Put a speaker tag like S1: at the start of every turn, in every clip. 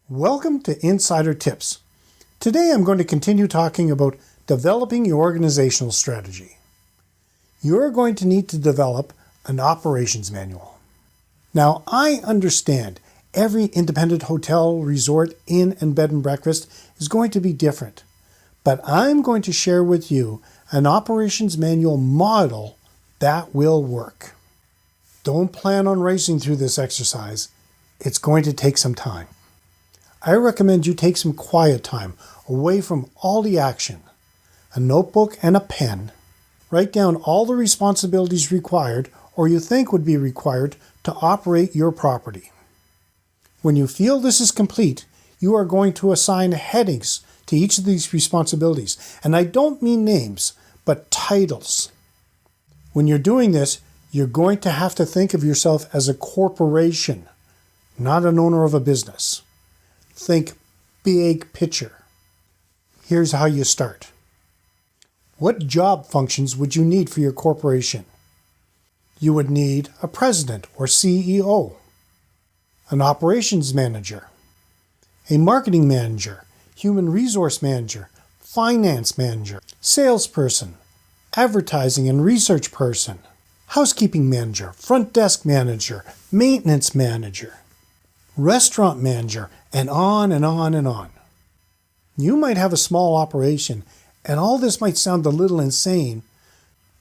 S1: Welcome to Insider Tips. Today I'm going to continue talking about developing your organizational strategy. You're going to need to develop an operations manual. Now, I understand every independent hotel, resort, inn, and bed and breakfast is going to be different, but I'm going to share with you an operations manual model that will work. Don't plan on racing through this exercise. It's going to take some time. I recommend you take some quiet time away from all the action, a notebook and a pen. Write down all the responsibilities required or you think would be required to operate your property. When you feel this is complete, you are going to assign headings to each of these responsibilities. And I don't mean names, but titles. When you're doing this, you're going to have to think of yourself as a corporation, not an owner of a business. Think big picture. Here's how you start. What job functions would you need for your corporation? You would need a president or CEO, an operations manager, a marketing manager, human resource manager, finance manager, salesperson, advertising and research person, housekeeping manager, front desk manager, maintenance manager, restaurant manager, and on and on and on. You might have a small operation, and all this might sound a little insane,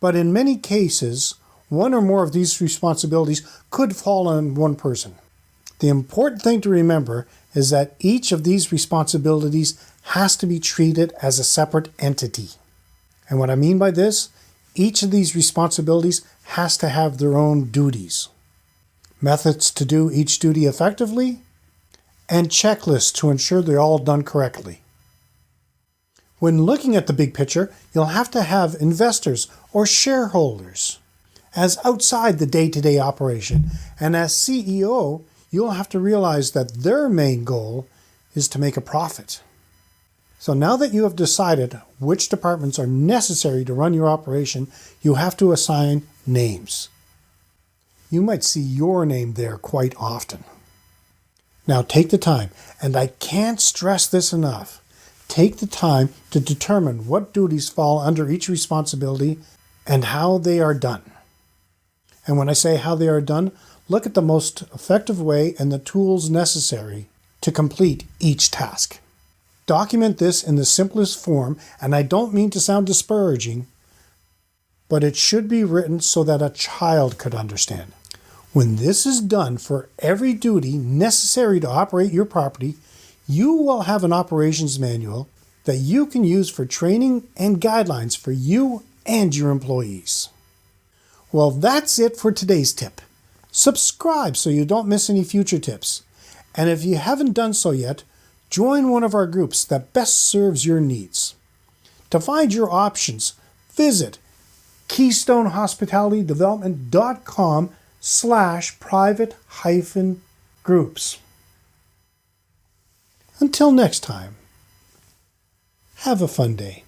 S1: but in many cases, one or more of these responsibilities could fall on one person. The important thing to remember is that each of these responsibilities has to be treated as a separate entity. And what I mean by this, each of these responsibilities has to have their own duties. Methods to do each duty effectively, and checklists to ensure they're all done correctly. When looking at the big picture, you'll have to have investors or shareholders as outside the day-to-day operation. And as CEO, you'll have to realize that their main goal is to make a profit. So now that you have decided which departments are necessary to run your operation, you have to assign names. You might see your name there quite often. Now take the time, and I can't stress this enough, take the time to determine what duties fall under each responsibility and how they are done. And when I say how they are done, look at the most effective way and the tools necessary to complete each task. Document this in the simplest form, and I don't mean to sound disparaging, but it should be written so that a child could understand. When this is done for every duty necessary to operate your property, you will have an operations manual that you can use for training and guidelines for you and your employees. Well, that's it for today's tip. Subscribe so you don't miss any future tips. And if you haven't done so yet, join one of our groups that best serves your needs. To find your options, visit KeystoneHospitality.com/private-groups. Until next time, have a fun day.